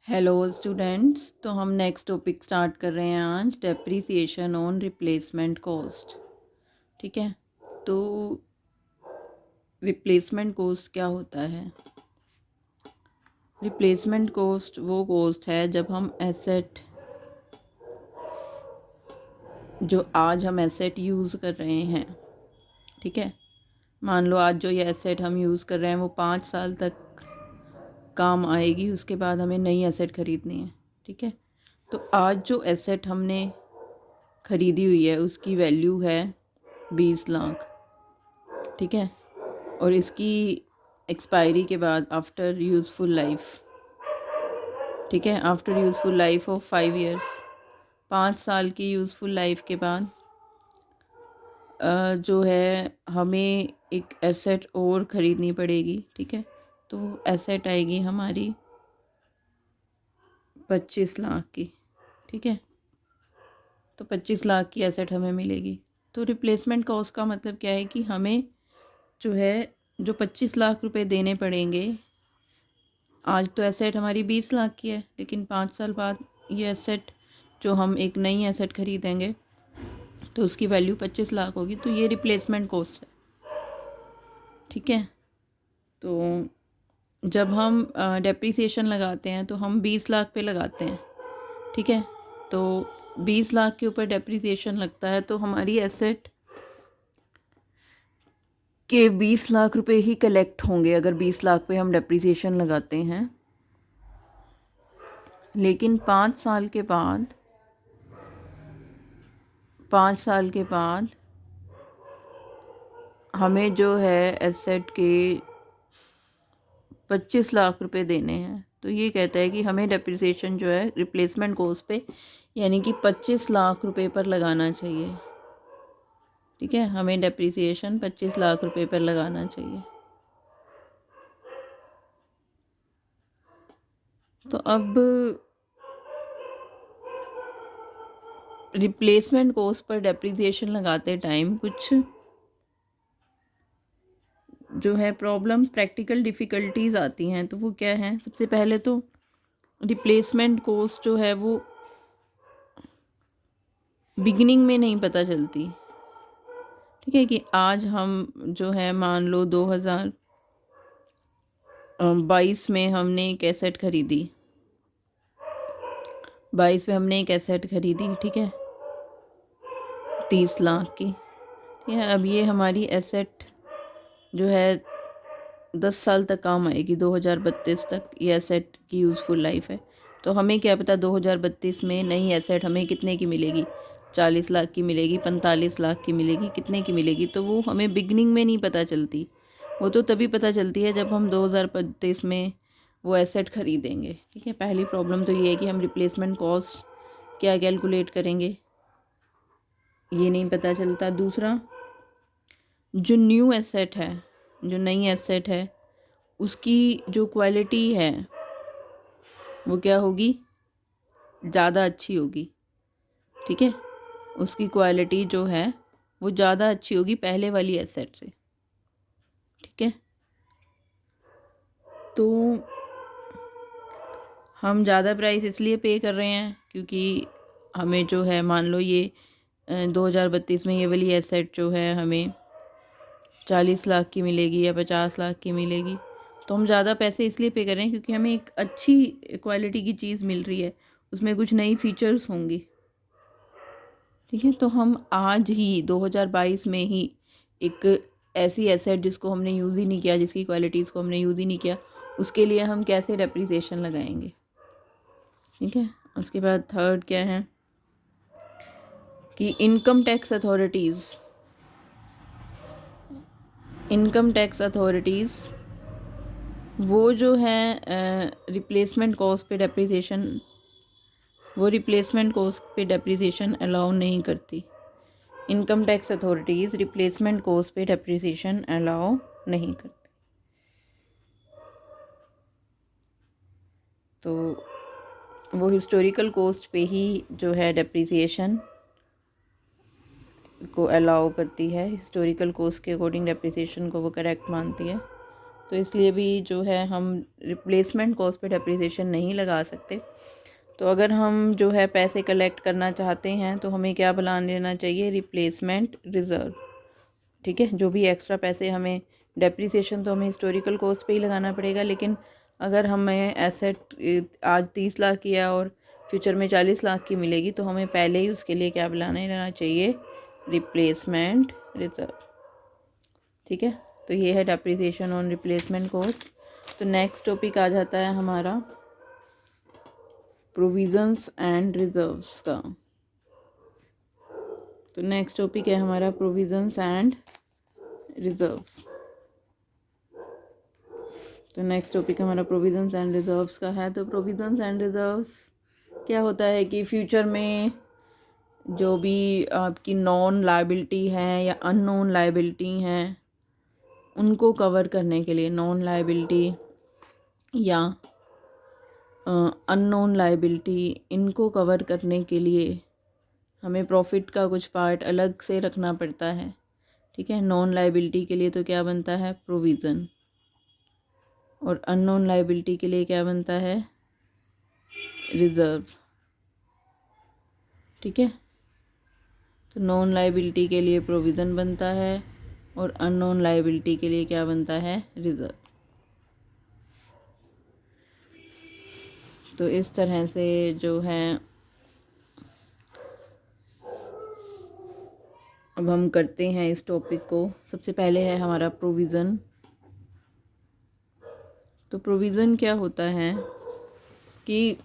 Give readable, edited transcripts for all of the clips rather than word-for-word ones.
Hello students, तो हम next topic start कर रहे हैं आज, डेप्रिसिएशन ऑन रिप्लेसमेंट कॉस्ट। ठीक है, तो रिप्लेसमेंट कॉस्ट क्या होता है? रिप्लेसमेंट कॉस्ट वो कॉस्ट है जब हम एसेट, जो आज हम एसेट यूज़ कर रहे हैं, ठीक है, मान लो आज जो ये एसेट हम यूज़ कर रहे हैं वो 5 साल तक काम आएगी, उसके बाद हमें नई एसेट ख़रीदनी है। ठीक है, तो आज जो एसेट हमने ख़रीदी हुई है उसकी वैल्यू है 20 लाख। ठीक है, और इसकी एक्सपायरी के बाद आफ्टर यूज़फुल लाइफ, ठीक है, after useful life of 5 years, 5 साल की यूज़फुल लाइफ के बाद जो है हमें एक एसेट और ख़रीदनी पड़ेगी। ठीक है, तो वो एसेट आएगी हमारी 25 लाख की। ठीक है, तो 25 लाख की एसेट हमें मिलेगी। तो रिप्लेसमेंट कॉस्ट का मतलब क्या है कि हमें जो है जो 25 लाख रुपए देने पड़ेंगे। आज तो एसेट हमारी 20 लाख की है, लेकिन 5 साल बाद ये एसेट, जो हम एक नई एसेट ख़रीदेंगे तो उसकी वैल्यू 25 लाख होगी। तो ये रिप्लेसमेंट कॉस्ट है। ठीक है, तो जब हम डेप्रिसिएशन लगाते हैं तो हम 20 लाख पे लगाते हैं। ठीक है, तो 20 लाख के ऊपर डेप्रिसिएशन लगता है तो हमारी एसेट के 20 लाख रुपए ही कलेक्ट होंगे अगर 20 लाख पे हम डेप्रिसिएशन लगाते हैं। लेकिन 5 साल के बाद 5 साल के बाद हमें जो है एसेट के 25 लाख रुपए देने हैं। तो ये कहता है कि हमें डेप्रिसिएशन जो है रिप्लेसमेंट कॉस्ट पे, यानी कि 25 लाख रुपए पर लगाना चाहिए। ठीक है, हमें डेप्रिसिएशन 25 लाख रुपए पर लगाना चाहिए। तो अब रिप्लेसमेंट कॉस्ट पर डेप्रिसिएशन लगाते टाइम कुछ जो है प्रॉब्लम्स, प्रैक्टिकल डिफ़िकल्टीज आती हैं। तो वो क्या है? सबसे पहले तो रिप्लेसमेंट कॉस्ट जो है वो बिगिनिंग में नहीं पता चलती। ठीक है, कि आज हम जो है मान लो 2022 में हमने एक एसेट ख़रीदी, 22 में हमने एक एसेट ख़रीदी। ठीक है, 30 लाख की। ठीक है, अब ये हमारी एसेट जो है 10 साल तक काम आएगी, 2032 तक ये एसेट की यूज़फुल लाइफ है। तो हमें क्या पता 2032 में नई एसेट हमें कितने की मिलेगी? 40 लाख की मिलेगी, 45 लाख की मिलेगी, कितने की मिलेगी? तो वो हमें बिगनिंग में नहीं पता चलती। वो तो तभी पता चलती है जब हम 2032 में वो एसेट ख़रीदेंगे। ठीक है, पहली प्रॉब्लम तो ये है कि हम रिप्लेसमेंट कॉस्ट क्या कैलकुलेट करेंगे, ये नहीं पता चलता। दूसरा, जो न्यू एसेट है, जो नई एसेट है, उसकी जो क्वालिटी है वो क्या होगी? ज़्यादा अच्छी होगी। ठीक है, उसकी क्वालिटी जो है वो ज़्यादा अच्छी होगी पहले वाली एसेट से। ठीक है, तो हम ज़्यादा प्राइस इसलिए पे कर रहे हैं क्योंकि हमें जो है मान लो ये 2032 में ये वाली एसेट जो है हमें 40 लाख की मिलेगी या 50 लाख की मिलेगी। तो हम ज़्यादा पैसे इसलिए पे कर रहे हैं क्योंकि हमें एक अच्छी क्वालिटी की चीज़ मिल रही है, उसमें कुछ नई फीचर्स होंगी। ठीक है, तो हम आज ही 2022 में ही एक ऐसी एसेट जिसको हमने यूज़ ही नहीं किया, जिसकी क्वालिटीज़ को हमने यूज़ ही नहीं किया, उसके लिए हम कैसे डेप्रिसिएशन लगाएंगे? ठीक है, उसके बाद थर्ड क्या है कि इनकम टैक्स अथॉरिटीज़ वो जो है रिप्लेसमेंट कॉस्ट पे डेप्रिसिएशन अलाउ नहीं करती। Income tax authorities replacement cost पे डेप्रिसिएशन अलाउ नहीं करती। तो वो हिस्टोरिकल कॉस्ट पे ही जो है डेप्रिसिएशन को अलाउ करती है, हिस्टोरिकल कॉस्ट के अकॉर्डिंग डेप्रिसिएशन को वो करेक्ट मानती है। तो इसलिए भी जो है हम रिप्लेसमेंट कॉस्ट पे डेप्रिसिएशन नहीं लगा सकते। तो अगर हम जो है पैसे कलेक्ट करना चाहते हैं तो हमें क्या प्लान लेना चाहिए, रिप्लेसमेंट रिज़र्व। ठीक है, जो भी एक्स्ट्रा पैसे हमें, डेप्रिसिएशन तो हमें हिस्टोरिकल कॉस्ट पे ही लगाना पड़ेगा, लेकिन अगर हमें एसेट आज 30 लाख की है और फ्यूचर में 40 लाख की मिलेगी तो हमें पहले ही उसके लिए क्या प्लान लेना चाहिए, रिप्लेसमेंट रिज़र्व। ठीक है, तो ये है डेप्रिसिएशन ऑन रिप्लेसमेंट कॉस्ट। तो नेक्स्ट टॉपिक आ जाता है हमारा प्रोविजंस एंड रिजर्व्स का। तो नेक्स्ट टॉपिक है हमारा प्रोविजंस एंड रिजर्व। तो नेक्स्ट टॉपिक हमारा प्रोविजंस एंड रिजर्व्स का है। तो प्रोविजंस एंड रिजर्व्स क्या होता है कि फ्यूचर में जो भी आपकी नॉन लायबिलिटी है या अननोन लायबिलिटी हैं उनको कवर करने के लिए, नॉन लायबिलिटी या अननोन लायबिलिटी, इनको कवर करने के लिए हमें प्रॉफिट का कुछ पार्ट अलग से रखना पड़ता है। ठीक है, नॉन लायबिलिटी के लिए तो क्या बनता है, प्रोविज़न, और अननोन लायबिलिटी के लिए क्या बनता है, रिज़र्व। ठीक है, तो नॉन लायबिलिटी के लिए प्रोविज़न बनता है और अननोन लायबिलिटी के लिए क्या बनता है, रिज़र्व। तो इस तरह से जो है अब हम करते हैं इस टॉपिक को। सबसे पहले है हमारा प्रोविज़न। तो प्रोविज़न क्या होता है कि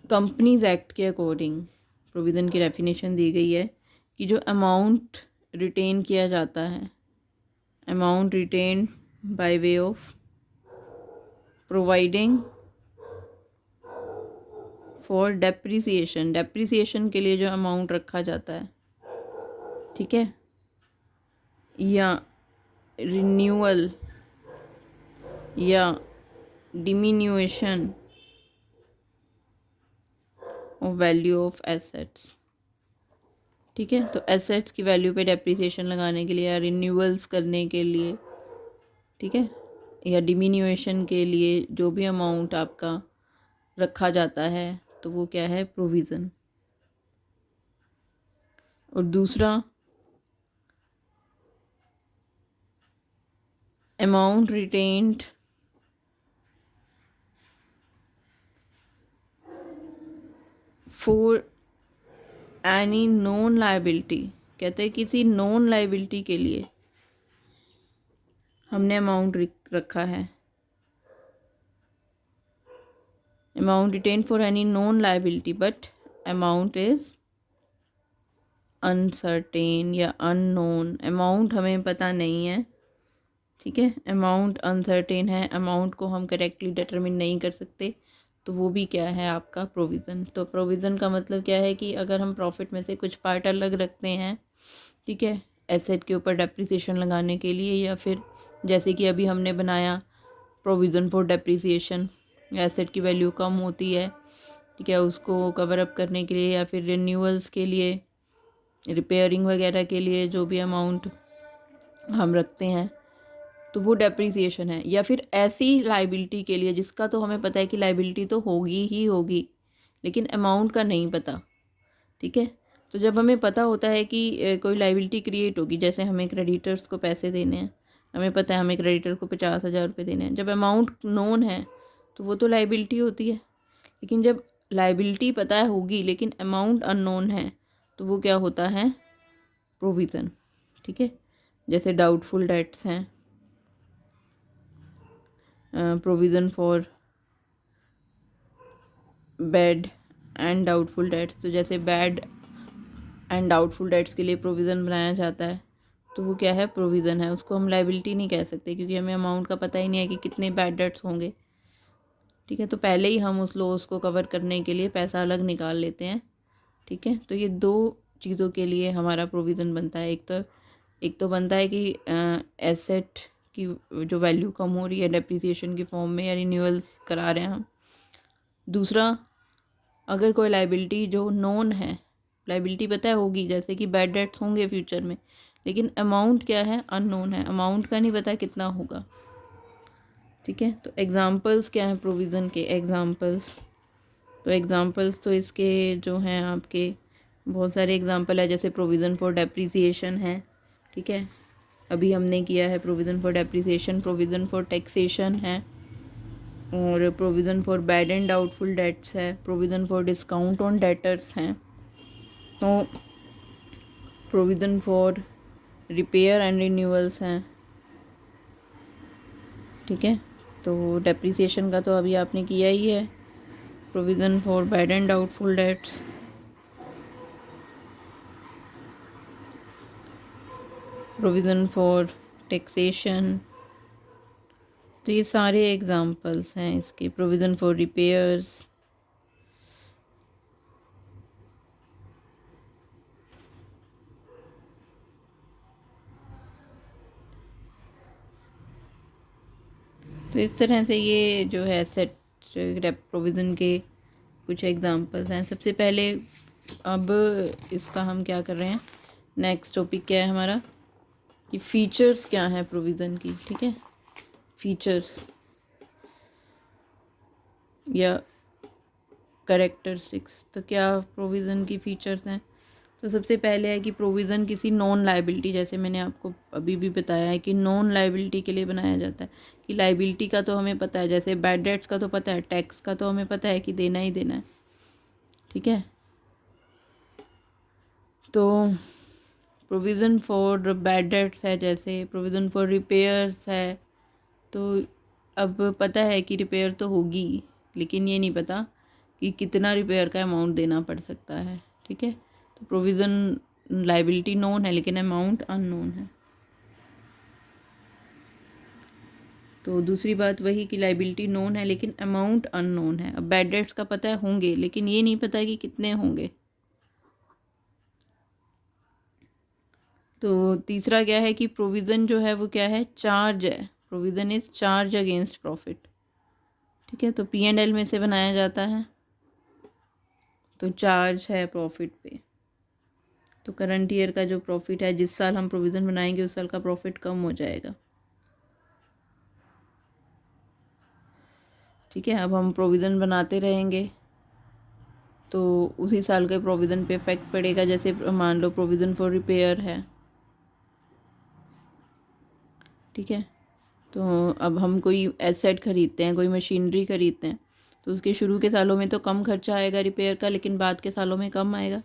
कंपनीज एक्ट के अकॉर्डिंग प्रोविज़न की डेफिनेशन दी गई है कि जो अमाउंट रिटेन किया जाता है, amount written by way of providing for depreciation, depreciation के लिए जो अमाउंट रखा जाता है, ठीक है, या रिन्यूअल या डिमिन्यूएशन ऑफ वैल्यू ऑफ एसेट्स। ठीक है, तो एसेट्स की वैल्यू पे डेप्रिसिएशन लगाने के लिए या रिन्यूअल्स करने के लिए, ठीक है, या डिमिन्यूएशन के लिए जो भी अमाउंट आपका रखा जाता है तो वो क्या है, प्रोविज़न। और दूसरा amount retained for any known liability, कहते हैं किसी नॉन लायबिलिटी के लिए हमने अमाउंट रखा है, amount retained for any known liability but amount is uncertain या अननोन, अमाउंट हमें पता नहीं है। ठीक है, अमाउंट अनसर्टेन है, अमाउंट को हम करेक्टली डिटरमिन नहीं कर सकते, तो वो भी क्या है, आपका प्रोविज़न। तो प्रोविज़न का मतलब क्या है कि अगर हम प्रॉफिट में से कुछ पार्ट अलग रखते हैं, ठीक है, एसेट के ऊपर डेप्रिसिएशन लगाने के लिए, या फिर जैसे कि अभी हमने बनाया प्रोविज़न फॉर डेप्रिसिएशन, एसेट की वैल्यू कम होती है, ठीक है, उसको कवर अप करने के लिए या फिर रिन्यूअल्स के लिए, रिपेयरिंग वगैरह के लिए जो भी अमाउंट हम रखते हैं तो वो डेप्रिसिएशन है। या फिर ऐसी लाइबिलिटी के लिए जिसका तो हमें पता है कि लाइबिलिटी तो होगी ही होगी लेकिन अमाउंट का नहीं पता। ठीक है, तो जब हमें पता होता है कि कोई लाइबिलिटी क्रिएट होगी, जैसे हमें क्रेडिटर्स को पैसे देने हैं, हमें पता है हमें क्रेडिटर को 50,000 रुपये देने हैं, जब अमाउंट नोन है तो वो तो लाइबिलिटी होती है। लेकिन जब लाइबिलिटी पता है होगी लेकिन अमाउंट अननोन है तो वो क्या होता है, प्रोविज़न। ठीक है, जैसे डाउटफुल डेट्स हैं, provision for bad and doubtful dates, तो जैसे बैड एंड डाउटफुल डेट्स के लिए प्रोविज़न बनाया जाता है तो वो क्या है, प्रोविज़न है। उसको हम लाइबिलिटी नहीं कह सकते क्योंकि हमें अमाउंट का पता ही नहीं है कि कितने बैड डेट्स होंगे। ठीक है, तो पहले ही हम उस लॉस को कवर करने के लिए पैसा अलग निकाल लेते हैं। ठीक है, तो ये दो चीज़ों के लिए हमारा प्रोविज़न बनता है। एक तो बनता है कि एसेट की जो वैल्यू कम हो रही है डेप्रिसिएशन की फॉर्म में या रिन्यूअल्स करा रहे हैं हम। दूसरा, अगर कोई लाइबिलिटी जो नोन है, लाइबिलिटी पता है होगी, जैसे कि बैड डेट्स होंगे फ्यूचर में लेकिन अमाउंट क्या है, अननोन है, अमाउंट का नहीं पता कितना होगा। ठीक है, तो एग्ज़ाम्पल्स क्या हैं प्रोविज़न के, एग्ज़ाम्पल्स तो इसके जो हैं आपके बहुत सारे एग्ज़ाम्पल है, जैसे प्रोविज़न फॉर डेप्रिसिएशन है। ठीक है, अभी हमने किया है provision for depreciation, provision for taxation है, और provision for bad and doubtful debts है, provision for discount on debtors हैं, तो provision for repair and renewals हैं। ठीक है, तो डेप्रिसिएशन का तो अभी आपने किया ही है, provision for bad and doubtful dates, provision for taxation, तो ये सारे एग्जांपल्स हैं इसके। प्रोविज़न फॉर रिपेयर्स, तो इस तरह से ये जो है सेट प्रोविज़न के कुछ एग्जांपल्स हैं। सबसे पहले अब इसका हम क्या कर रहे हैं, नेक्स्ट टॉपिक क्या है हमारा, कि फ़ीचर्स क्या हैं प्रोविज़न की। ठीक है, फीचर्स या कैरेक्टरिस्टिक्स, तो क्या प्रोविज़न की फ़ीचर्स हैं। तो सबसे पहले है कि प्रोविज़न किसी नॉन लाइबिलिटी, जैसे मैंने आपको अभी भी बताया है कि नॉन लाइबिलिटी के लिए बनाया जाता है। कि लाइबिलिटी का तो हमें पता है, जैसे बैड डेट्स का तो पता है, टैक्स का तो हमें पता है कि देना ही देना है। ठीक है, तो प्रोविज़न फॉर बैड डेट्स है, जैसे प्रोविज़न फॉर रिपेयर्स है, तो अब पता है कि रिपेयर तो होगी, लेकिन ये नहीं पता कि कितना रिपेयर का अमाउंट देना पड़ सकता है। ठीक है, तो प्रोविज़न लाइबिलिटी नोन है लेकिन अमाउंट अननोन है। तो दूसरी बात वही कि लाइबिलिटी नोन है लेकिन अमाउंट अननोन है। अब बैड डेट्स का पता है होंगे, लेकिन ये नहीं पता कि कितने होंगे। तो तीसरा क्या है कि प्रोविज़न जो है वो क्या है, चार्ज है। Provision is charge against profit. ठीक है, तो P&L में से बनाया जाता है, तो चार्ज है प्रॉफिट पे। तो करंट ईयर का जो प्रॉफिट है, जिस साल हम प्रोविज़न बनाएंगे उस साल का प्रॉफिट कम हो जाएगा। ठीक है, अब हम प्रोविज़न बनाते रहेंगे तो उसी साल के प्रोविज़न पे इफेक्ट पड़ेगा। जैसे मान लो प्रोविज़न फॉर रिपेयर है। ठीक है, तो अब हम कोई एसेट खरीदते हैं, कोई मशीनरी खरीदते हैं, तो उसके शुरू के सालों में तो कम खर्चा आएगा रिपेयर का, लेकिन बाद के सालों में कम आएगा।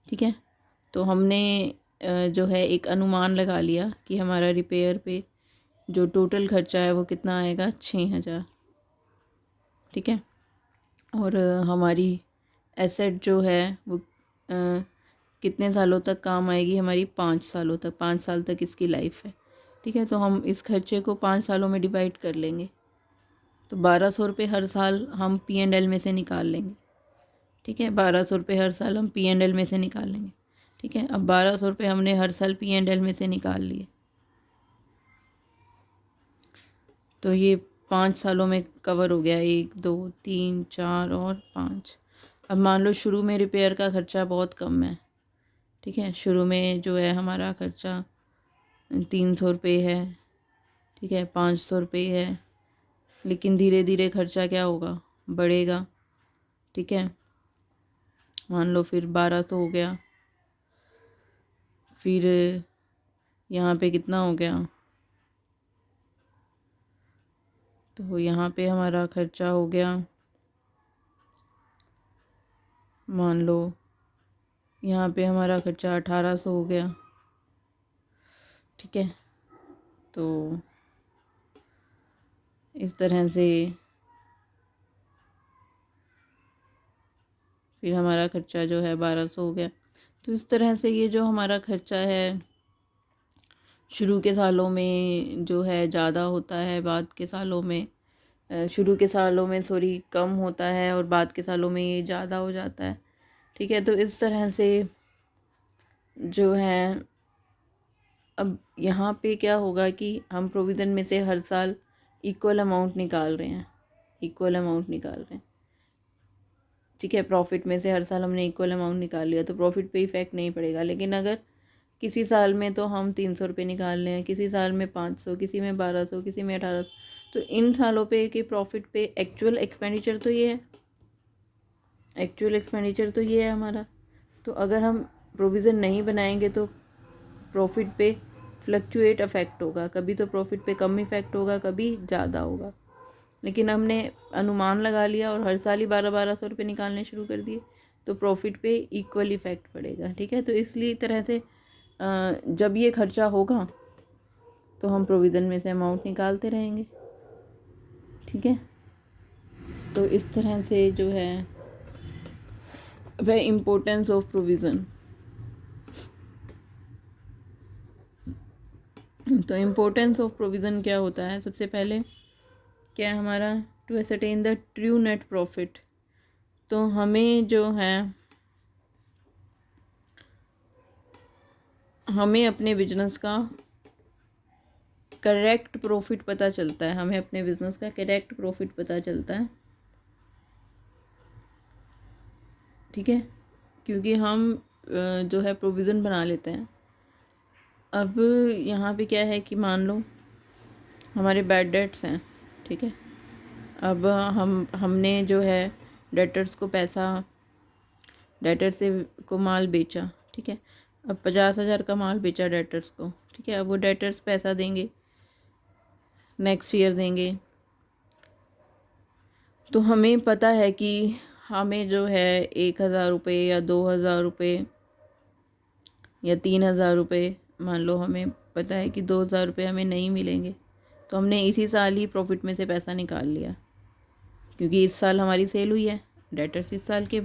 ठीक है, तो हमने जो है एक अनुमान लगा लिया कि हमारा रिपेयर पे जो टोटल खर्चा है वो कितना आएगा, 6,000। ठीक है, और हमारी एसेट जो है वो कितने सालों तक काम आएगी, हमारी 5 सालों तक, 5 साल तक इसकी लाइफ है। ठीक है, तो हम इस खर्चे को 5 सालों में डिवाइड कर लेंगे, तो 1200 रुपये हर साल हम P&L में से निकाल लेंगे। ठीक है, 1200 रुपये हर साल हम P&L में से निकाल लेंगे। ठीक है, अब 1200 रुपये हमने हर साल P&L में से निकाल लिए, तो ये 5 सालों में कवर हो गया, 1 2 3 4 और 5। अब मान लो शुरू में रिपेयर का ख़र्चा बहुत कम है। ठीक है, शुरू में जो है हमारा ख़र्चा 300 रुपये है। ठीक है, 500 रुपये है, लेकिन धीरे धीरे खर्चा क्या होगा, बढ़ेगा। ठीक है, मान लो फिर 1200 हो गया, फिर यहाँ पे कितना हो गया, तो यहाँ पे हमारा खर्चा हो गया, मान लो यहाँ पे हमारा खर्चा 1800 हो गया। ठीक है, तो इस तरह से फिर हमारा खर्चा जो है 1200 हो गया। तो इस तरह से ये जो हमारा खर्चा है शुरू के सालों में जो है ज़्यादा होता है, बाद के सालों में शुरू के सालों में कम होता है, और बाद के सालों में ये ज़्यादा हो जाता है। ठीक है, तो इस तरह से जो है अब यहाँ पे क्या होगा कि हम प्रोविज़न में से हर साल इक्वल अमाउंट निकाल रहे हैं, ठीक है, प्रॉफिट में से हर साल हमने इक्वल अमाउंट निकाल लिया, तो प्रॉफिट पे इफ़ेक्ट नहीं पड़ेगा। लेकिन अगर किसी साल में तो हम 300 रुपये निकाल रहे हैं, किसी साल में 500, किसी में 1200, किसी में 1800। तो इन सालों पे के प्रॉफिट पे एक्चुअल एक्सपेंडिचर तो ये है, एक्चुअल एक्सपेंडिचर तो ये है हमारा। तो अगर हम प्रोविज़न नहीं बनाएंगे तो प्रॉफिट पे फ्लक्चुएट अफेक्ट होगा, कभी तो प्रॉफिट पे कम इफेक्ट होगा, कभी ज़्यादा होगा। लेकिन हमने अनुमान लगा लिया और हर साल ही 1200 रुपये निकालने शुरू कर दिए तो प्रॉफिट पे इक्वल इफेक्ट पड़ेगा। ठीक है, तो इसलिए तरह से जब ये खर्चा होगा तो हम प्रोविज़न में से अमाउंट निकालते रहेंगे। ठीक है, तो इस तरह से जो है वह इम्पोर्टेंस ऑफ प्रोविज़न। तो इम्पोर्टेंस ऑफ प्रोविज़न क्या होता है? सबसे पहले क्या है हमारा, to ascertain the true net profit. तो हमें जो है, हमें अपने बिजनेस का करेक्ट प्रॉफिट पता चलता है, हमें अपने बिजनेस का करेक्ट प्रॉफिट पता चलता है। ठीक है, क्योंकि हम जो है प्रोविज़न बना लेते हैं। अब यहाँ पे क्या है कि मान लो हमारे बैड डेट्स हैं। ठीक है, अब हमने जो है डेटर्स को पैसा, डेटर से को माल बेचा। ठीक है, अब 50,000 का माल बेचा डेटर्स को। ठीक है, अब वो डेटर्स पैसा देंगे, नेक्स्ट ईयर देंगे। तो हमें पता है कि हमें जो है 1,000 रुपये या 2,000 रुपये या 3,000 रुपये, मान लो हमें पता है कि 2,000 रुपये हमें नहीं मिलेंगे, तो हमने इसी साल ही प्रॉफिट में से पैसा निकाल लिया, क्योंकि इस साल हमारी सेल हुई है, डेटर्स इस साल के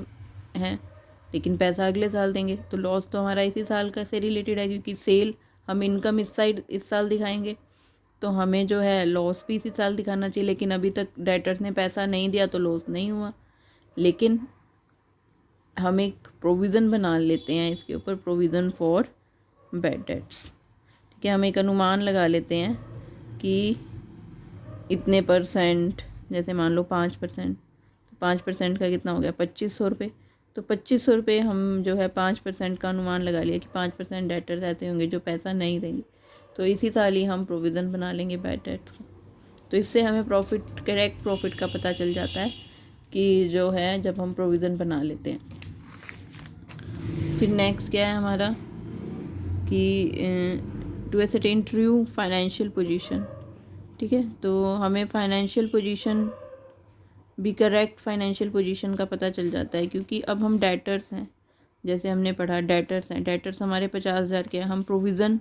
हैं, लेकिन पैसा अगले साल देंगे। तो लॉस तो हमारा इसी साल का से रिलेटेड है, क्योंकि सेल हम इनकम इस साल दिखाएंगे, तो हमें जो है लॉस भी इसी साल दिखाना चाहिए। लेकिन अभी तक डेटर्स ने पैसा नहीं दिया तो लॉस नहीं हुआ, लेकिन हम एक प्रोविज़न बना लेते हैं इसके ऊपर, प्रोविज़न फॉर बैड डेट्स। ठीक है, हम एक अनुमान लगा लेते हैं कि इतने %, जैसे मान लो 5%, तो 5% का कितना हो गया, 2,500 रुपये। तो 2,500 रुपये हम जो है 5% का अनुमान लगा लिया कि 5% डेटर्स ऐसे होंगे जो पैसा नहीं देंगे, तो इसी साल ही हम प्रोविज़न बना लेंगे बैड डेट्स का। तो इससे हमें प्रॉफिट, करेक्ट प्रॉफिट का पता चल जाता है कि जो है जब हम प्रोविज़न बना लेते हैं। फिर नेक्स्ट क्या है हमारा कि to ascertain true financial position. ठीक है, तो हमें फाइनेंशियल पोजीशन भी, करेक्ट फाइनेंशियल पोजीशन का पता चल जाता है, क्योंकि अब हम डेटर्स हैं, जैसे हमने पढ़ा डेटर्स हैं, डेटर्स हमारे 50,000 के हैं, हम प्रोविज़न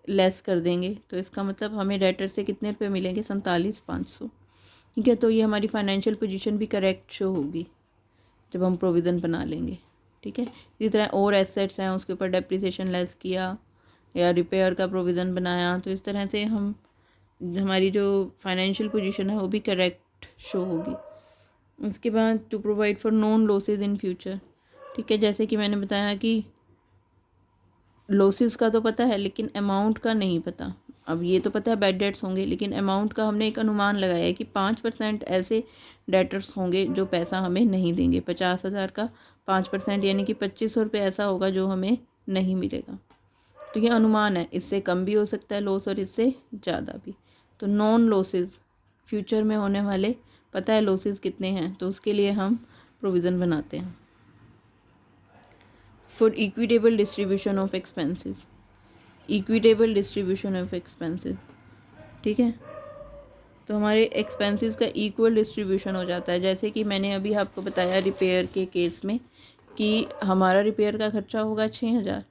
लेस कर देंगे तो इसका मतलब हमें डेटर से कितने रुपए मिलेंगे, 47,500। ठीक है, तो ये हमारी फाइनेंशियल पोजीशन भी करेक्ट शो होगी जब हम प्रोविज़न बना लेंगे। ठीक है, इसी तरह और एसेट्स हैं, उसके ऊपर डेप्रिसिएशन लेस किया या रिपेयर का प्रोविज़न बनाया, तो इस तरह से हम, हमारी जो फाइनेंशियल पोजीशन है वो भी करेक्ट शो होगी। उसके बाद to provide for known losses in future. ठीक है, जैसे कि मैंने बताया कि लॉसेस का तो पता है लेकिन अमाउंट का नहीं पता। अब ये तो पता है बैड डेट्स होंगे, लेकिन अमाउंट का हमने एक अनुमान लगाया है कि 5% ऐसे डेटर्स होंगे जो पैसा हमें नहीं देंगे। 50,000 का 5% यानी कि 2,500 रुपये ऐसा होगा जो हमें नहीं मिलेगा। तो ये अनुमान है, इससे कम भी हो सकता है लॉस और इससे ज़्यादा भी। तो नॉन लॉसेस, फ्यूचर में होने वाले पता है लॉसेस कितने हैं, तो उसके लिए हम प्रोविज़न बनाते हैं। For equitable distribution of expenses, equitable distribution of expenses. ठीक है, तो हमारे एक्सपेंसेस का इक्वल डिस्ट्रीब्यूशन हो जाता है। जैसे कि मैंने अभी आपको बताया रिपेयर के केस में कि हमारा रिपेयर का खर्चा होगा 6,000,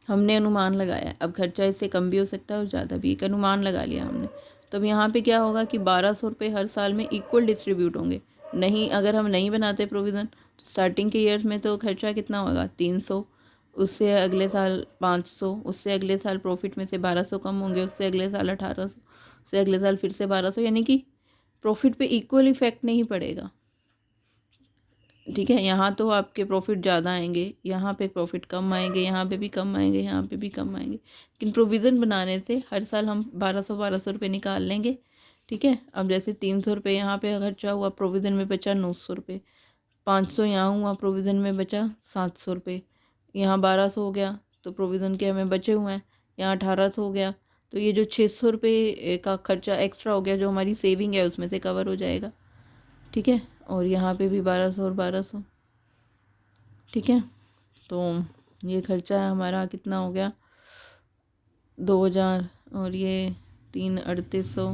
हमने अनुमान लगाया। अब खर्चा इससे कम भी हो सकता है और ज़्यादा भी, एक अनुमान लगा लिया हमने। तो अब यहाँ पे क्या होगा कि 1,200 रुपये हर साल में इक्वल डिस्ट्रीब्यूट होंगे। नहीं, अगर हम नहीं बनाते प्रोविज़न तो स्टार्टिंग के ईयर्स में तो खर्चा कितना होगा, 300, उससे अगले साल 500, उससे अगले साल प्रॉफिट में से 1,200 कम होंगे, उससे अगले साल 1,800, उससे अगले साल फिर से 1,200, यानी कि प्रॉफिट पे इक्वल इफेक्ट नहीं पड़ेगा। ठीक है, यहाँ तो आपके प्रॉफिट ज़्यादा आएंगे, यहाँ पे प्रॉफिट कम आएंगे, यहाँ पे भी कम आएंगे, यहाँ पे भी कम आएंगे। लेकिन प्रोविज़न बनाने से हर साल हम 1,200 रुपये निकाल लेंगे। ठीक है, अब जैसे 300 रुपये यहाँ पे खर्चा हुआ, प्रोविज़न में बचा 900 रुपये, 500 यहाँ हुआ, प्रोविज़न में बचा 700 रुपये, यहाँ 1,200 हो गया तो प्रोविज़न के हमें बचे हुए हैं, यहाँ 1800 हो गया, तो ये जो 600 रुपये का खर्चा एक्स्ट्रा हो गया जो हमारी सेविंग है उसमें से कवर हो जाएगा। ठीक है, और यहाँ पे भी 1200 और 1200। ठीक है, तो ये खर्चा है हमारा कितना हो गया, 2000, और ये 3 3800,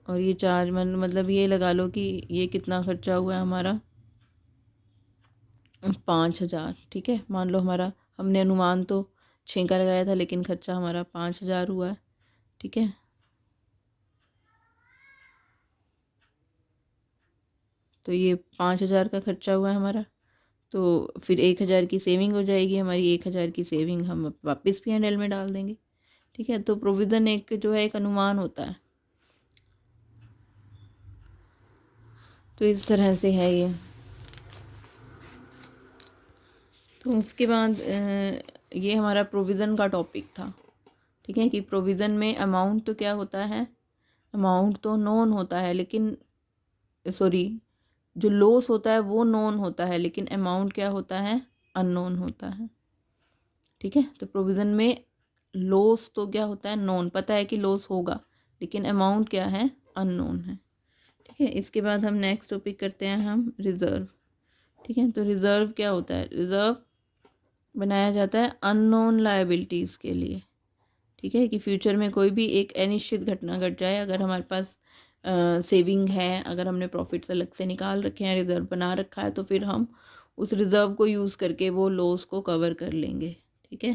और ये 4 मतलब ये लगा लो कि ये कितना खर्चा हुआ है हमारा, 5000। ठीक है, मान लो हमारा, हमने अनुमान तो 6 का लगाया था लेकिन खर्चा हमारा 5000 हुआ है। ठीक है, तो ये 5000 का खर्चा हुआ है हमारा, तो फिर 1000 की सेविंग हो जाएगी हमारी। 1000 की सेविंग हम वापस P&L में डाल देंगे। ठीक है, तो प्रोविज़न एक जो है एक अनुमान होता है, तो इस तरह से है ये। तो उसके बाद ये हमारा प्रोविज़न का टॉपिक था। ठीक है, कि प्रोविज़न में अमाउंट तो क्या होता है, अमाउंट तो नोन होता है, लेकिन सॉरी, जो लॉस होता है वो नोन होता है, लेकिन अमाउंट क्या होता है, अननोन होता है। ठीक है, तो प्रोविज़न में लॉस तो क्या होता है, नोन, पता है कि लॉस होगा, लेकिन अमाउंट क्या है, अननोन है। ठीक है, इसके बाद हम नेक्स्ट टॉपिक करते हैं हम रिज़र्व। ठीक है, तो रिज़र्व क्या होता है, रिज़र्व बनाया जाता है अननोन लायबिलिटीज़ के लिए। ठीक है, कि फ्यूचर में कोई भी एक अनिश्चित घटना घट जाए, अगर हमारे पास सेविंग है, अगर हमने प्रॉफिट्स अलग से निकाल रखे हैं, रिज़र्व बना रखा है, तो फिर हम उस रिज़र्व को यूज़ करके वो लॉस को कवर कर लेंगे। ठीक है,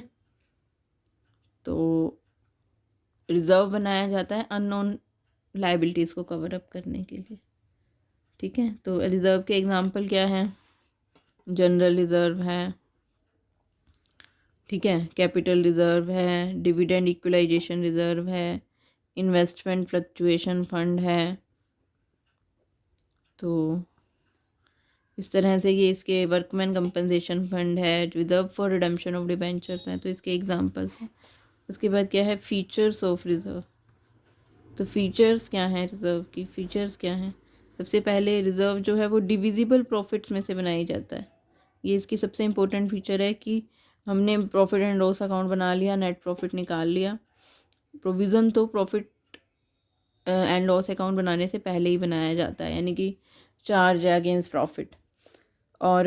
तो रिज़र्व बनाया जाता है अननोन लायबिलिटीज़ को कवर अप करने के लिए। ठीक है, तो रिज़र्व के एग्जांपल क्या हैं, जनरल रिज़र्व है, ठीक है, कैपिटल रिज़र्व है, डिविडेंड इक्वलाइजेशन रिज़र्व है, इन्वेस्टमेंट फ्लक्चुएशन फंड है। तो इस तरह से ये इसके वर्कमैन कंपनसेशन फंड है, reserve for redemption of debentures हैं, तो इसके एग्जांपल्स हैं। उसके बाद क्या है, फीचर्स ऑफ रिज़र्व। तो फीचर्स क्या हैं रिज़र्व की, फीचर्स क्या हैं, सबसे पहले रिज़र्व जो है वो डिविजिबल प्रॉफिट्स में से बनाई जाता है। ये इसकी सबसे इम्पोर्टेंट फीचर है कि हमने प्रॉफिट एंड लॉस अकाउंट बना लिया, नेट प्रॉफिट निकाल लिया। प्रोविज़न तो प्रॉफिट एंड लॉस अकाउंट बनाने से पहले ही बनाया जाता है, यानी कि चार्ज है अगेंस्ट प्रॉफिट। और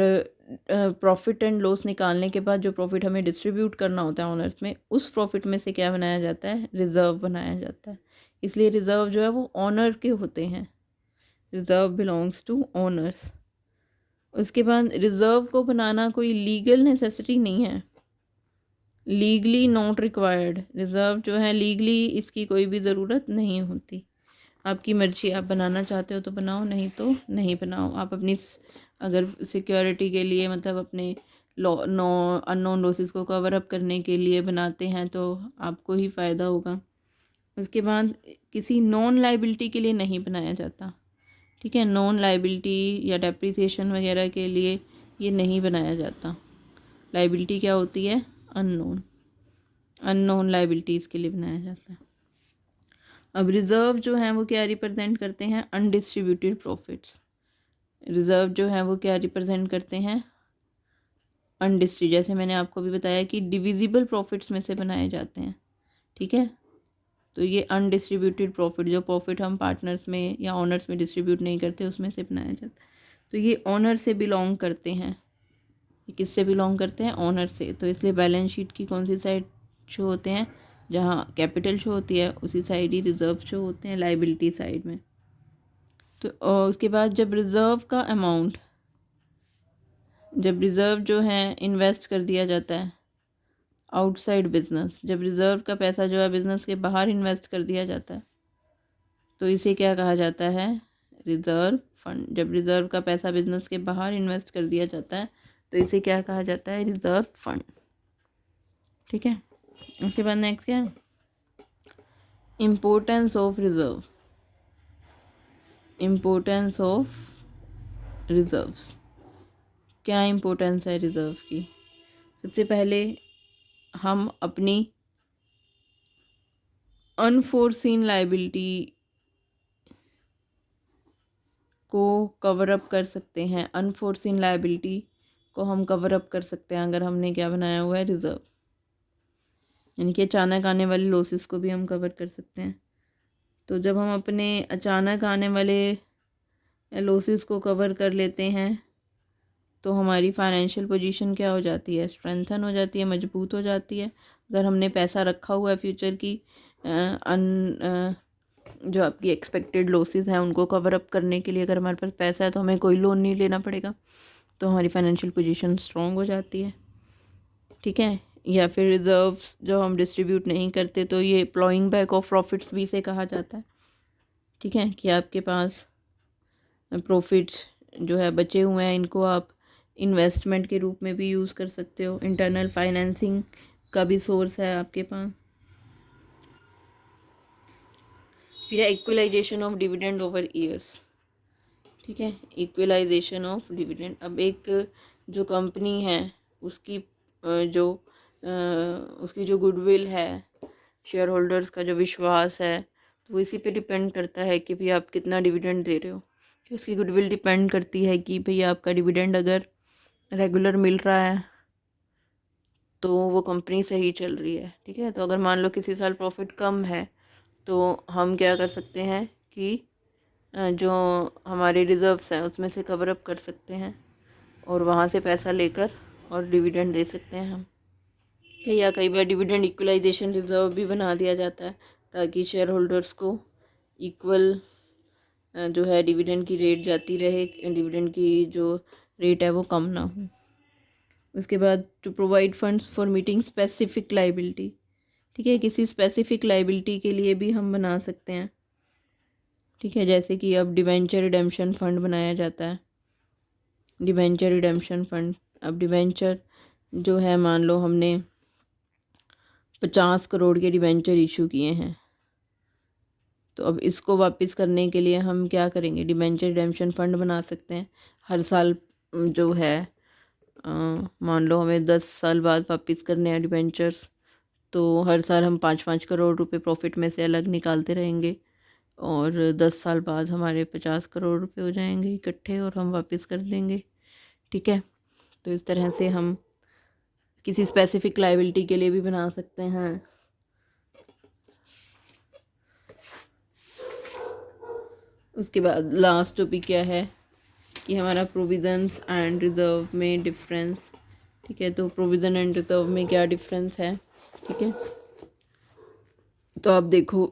प्रॉफिट एंड लॉस निकालने के बाद जो प्रॉफिट हमें डिस्ट्रीब्यूट करना होता है ऑनर्स में, उस प्रॉफिट में से क्या बनाया जाता है, रिज़र्व बनाया जाता है। इसलिए रिज़र्व जो है वो ऑनर के होते हैं, रिज़र्व बिलोंग्स टू ऑनर्स। उसके बाद रिज़र्व को बनाना कोई लीगल नेसेसिटी नहीं है, लीगली नॉट रिक्वायर्ड। रिज़र्व जो है लीगली इसकी कोई भी ज़रूरत नहीं होती, आपकी मर्ज़ी, आप बनाना चाहते हो तो बनाओ, नहीं तो नहीं बनाओ। आप अपनी अगर सिक्योरिटी के लिए, मतलब अपने अननोन लॉसेस को कवर अप करने के लिए बनाते हैं तो आपको ही फ़ायदा होगा। उसके बाद किसी नॉन लाइबिलिटी के लिए नहीं बनाया जाता। ठीक है, नॉन लाइबिलिटी या डेप्रिसिएशन वगैरह के लिए ये नहीं बनाया जाता। लाइबिलिटी क्या होती है, अननोन, अननोन लाइबिलिटीज़ के लिए बनाया जाता है। अब रिज़र्व जो हैं वो क्या रिप्रेजेंट करते हैं, अनडिस्ट्रीब्यूटेड प्रॉफिट्स। रिज़र्व जो है वो क्या रिप्रेजेंट करते हैं, जैसे मैंने आपको भी बताया कि डिविजिबल प्रॉफिट्स में से बनाए जाते हैं। ठीक है, तो ये अनडिस्ट्रीब्यूटेड प्रॉफिट, जो प्रॉफिट हम पार्टनर्स में या ऑनर्स में डिस्ट्रीब्यूट नहीं करते, उसमें से बनाया जाता है। तो ये ऑनर से बिलोंग करते हैं। ये किससे बिलोंग करते हैं, ऑनर से। तो इसलिए बैलेंस शीट की कौन सी साइड शो होते हैं, जहाँ कैपिटल शो होती है उसी साइड ही रिज़र्व शो होते हैं, लाइबिलिटी साइड में। तो उसके बाद जब रिज़र्व जो है इन्वेस्ट कर दिया जाता है आउटसाइड बिजनेस, जब रिज़र्व का पैसा जो है बिज़नेस के बाहर इन्वेस्ट कर दिया जाता है तो इसे क्या कहा जाता है, रिज़र्व फंड। जब रिज़र्व का पैसा बिज़नेस के बाहर इन्वेस्ट कर दिया जाता है तो इसे क्या कहा जाता है, रिज़र्व फंड। ठीक है, उसके बाद नेक्स्ट क्या है, importance of reserve. Importance of reserves, क्या इम्पोर्टेंस है रिज़र्व की। सबसे पहले हम अपनी अनफोर्सीन लाइबिलिटी को कवर अप कर सकते हैं, अनफोर्सीन लाइबिलिटी को हम कवर अप कर सकते हैं अगर हमने क्या बनाया हुआ है, रिज़र्व। यानी कि अचानक आने वाले लॉसेस को भी हम कवर कर सकते हैं। तो जब हम अपने अचानक आने वाले लॉसेस को कवर कर लेते हैं तो हमारी फाइनेंशियल पोजीशन क्या हो जाती है, स्ट्रेंथन हो जाती है, मजबूत हो जाती है। अगर हमने पैसा रखा हुआ है फ्यूचर की जो आपकी एक्सपेक्टेड लॉसेस हैं उनको कवर अप करने के लिए, अगर हमारे पास पैसा है तो हमें कोई लोन नहीं लेना पड़ेगा, तो हमारी फाइनेंशियल पोजीशन स्ट्रॉन्ग हो जाती है। ठीक है। या फिर रिजर्व्स जो हम डिस्ट्रीब्यूट नहीं करते तो ये प्लॉइंग बैक ऑफ प्रॉफिट्स भी से कहा जाता है। ठीक है, कि आपके पास प्रॉफिट जो है बचे हुए हैं, इनको आप इन्वेस्टमेंट के रूप में भी यूज़ कर सकते हो, इंटरनल फाइनेंसिंग का भी सोर्स है आपके पास। फिर है equalisation of dividend over years. ठीक है, इक्वलाइजेशन ऑफ डिविडेंड। अब एक जो कंपनी है उसकी उसकी जो गुडविल है, शेयर होल्डर्स का जो विश्वास है, तो वो इसी पे डिपेंड करता है कि भाई आप कितना डिविडेंड दे रहे हो। कि उसकी गुडविल डिपेंड करती है कि भाई आपका डिविडेंड अगर रेगुलर मिल रहा है तो वो कंपनी सही चल रही है। ठीक है, तो अगर मान लो किसी साल प्रॉफिट कम है तो हम क्या कर सकते हैं कि जो हमारे रिज़र्व्स हैं उसमें से कवर अप कर सकते हैं और वहाँ से पैसा लेकर और डिविडेंड दे सकते हैं हम। या कई बार डिविडेंड इक्वलाइजेशन रिजर्व भी बना दिया जाता है ताकि शेयर होल्डर्स को इक्वल जो है डिविडेंड की रेट जाती रहे, डिविडेंड की जो रेट है वो कम ना हो। उसके बाद to provide funds for meeting specific liability. ठीक है, किसी स्पेसिफिक लाइबिलिटी के लिए भी हम बना सकते हैं। ठीक है, जैसे कि अब डिवेंचर रिडेम्पशन फ़ंड बनाया जाता है, डिवेंचर रिडेम्पशन फ़ंड। अब डिवेंचर जो है, मान लो हमने 50 करोड़ के डिवेंचर इशू किए हैं, तो अब इसको वापस करने के लिए हम क्या करेंगे, डिवेंचर रिडेम्पशन फ़ंड बना सकते हैं। हर साल जो है मान लो हमें 10 साल बाद वापस करने हैं डिवेंचर्स, तो हर साल हम 5-5 करोड़ रुपए प्रॉफिट में से अलग निकालते रहेंगे और 10 साल बाद हमारे 50 करोड़ रुपए हो जाएंगे इकट्ठे और हम वापस कर देंगे। ठीक है, तो इस तरह से हम किसी स्पेसिफिक लाइबिलिटी के लिए भी बना सकते हैं। उसके बाद लास्ट टॉपिक क्या है कि हमारा प्रोविज़न्स एंड रिज़र्व में डिफरेंस। ठीक है, तो प्रोविज़न एंड रिज़र्व में क्या डिफरेंस है। ठीक है, तो आप देखो,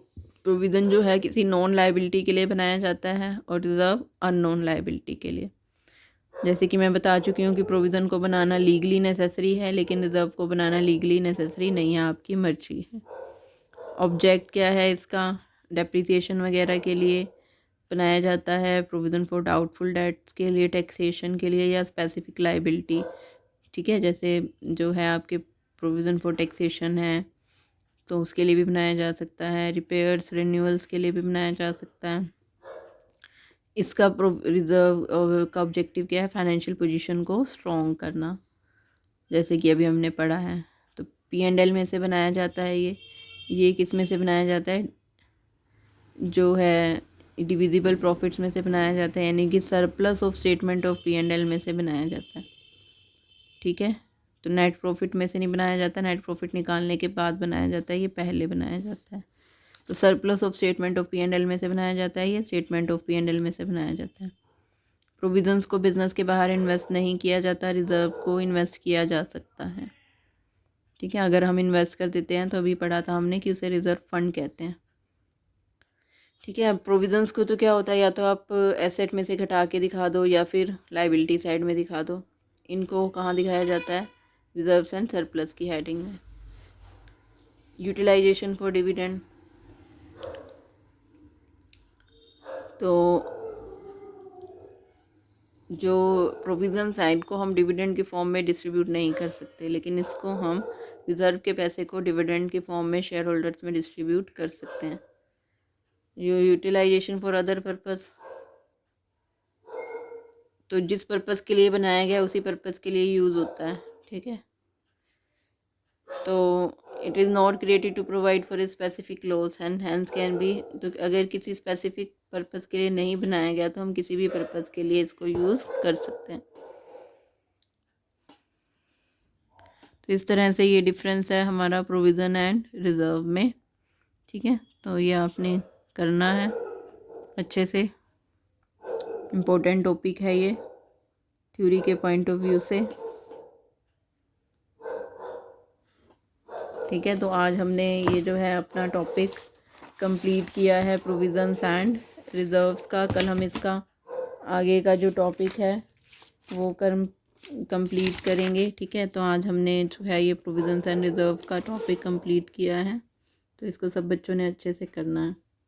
प्रोविज़न जो है किसी नॉन लाइबिलिटी के लिए बनाया जाता है और रिज़र्व अननोन लाइबिलिटी के लिए। जैसे कि मैं बता चुकी हूँ कि प्रोविज़न को बनाना लीगली नेसेसरी है, लेकिन रिज़र्व को बनाना लीगली नेसेसरी नहीं है, आपकी मर्जी है। ऑब्जेक्ट क्या है इसका, डेप्रिसिएशन वगैरह के लिए बनाया जाता है, प्रोविज़न फॉर डाउटफुल डेट्स के लिए, टैक्सेशन के लिए, या स्पेसिफिक लाइबिलिटी। ठीक है, जैसे जो है आपके प्रोविज़न फॉर टैक्सेशन है तो उसके लिए भी बनाया जा सकता है, रिपेयर्स रिन्यूअल्स के लिए भी बनाया जा सकता है। इसका रिजर्व का ऑब्जेक्टिव क्या है, फाइनेंशियल पोजीशन को स्ट्रॉन्ग करना, जैसे कि अभी हमने पढ़ा है। तो P&L में से बनाया जाता है ये किस में से बनाया जाता है, जो है डिविजिबल प्रॉफिट्स में से बनाया जाता है, यानी कि surplus of statement of P&L में से बनाया जाता है। ठीक है, तो नेट प्रॉफिट में से नहीं बनाया जाता, नेट प्रॉफिट निकालने के बाद बनाया जाता है, ये पहले बनाया जाता है। तो surplus of statement of P&L में से बनाया जाता है, ये स्टेटमेंट ऑफ P&L में से बनाया जाता है। प्रोविजंस को बिजनेस के बाहर इन्वेस्ट नहीं किया जाता, रिजर्व को इन्वेस्ट किया जा सकता है। ठीक है, अगर हम इन्वेस्ट कर देते हैं तो अभी पढ़ा था हमने कि उसे रिजर्व फंड कहते हैं। ठीक है, अब प्रोविजंस को तो क्या होता है, या तो आप एसेट में से घटा के दिखा दो या फिर लाइबिलिटी साइड में दिखा दो। इनको कहाँ दिखाया जाता है, रिजर्व्स एंड सरप्लस की हेडिंग में। यूटिलाइजेशन फॉर डिविडेंड, तो जो प्रोविजंस हैं इनको हम डिविडेंड के फॉर्म में डिस्ट्रीब्यूट नहीं कर सकते, लेकिन इसको हम रिजर्व के पैसे को डिविडेंड के फॉर्म में शेयर होल्डर्स में डिस्ट्रीब्यूट कर सकते हैं। यूटिलाइजेशन फॉर अदर पर्पस, तो जिस पर्पस के लिए बनाया गया उसी पर्पस के लिए यूज़ होता है। ठीक है, तो it is not created to provide for a specific loss and hence can be, तो अगर किसी स्पेसिफिक पर्पस के लिए नहीं बनाया गया तो हम किसी भी पर्पस के लिए इसको यूज़ कर सकते हैं। तो इस तरह से ये डिफरेंस है हमारा प्रोविज़न एंड रिज़र्व में। ठीक है, तो ये आपने करना है अच्छे से। इम्पोर्टेंट टॉपिक है ये थ्योरी के पॉइंट ऑफ व्यू से। ठीक है, तो आज हमने ये जो है अपना टॉपिक कंप्लीट किया है प्रोविज़न्स एंड रिज़र्व्स का। कल हम इसका आगे का जो टॉपिक है वो कंप्लीट करेंगे। ठीक है, तो आज हमने जो है ये प्रोविज़न्स एंड रिज़र्व का टॉपिक कंप्लीट किया है, तो इसको सब बच्चों ने अच्छे से करना है।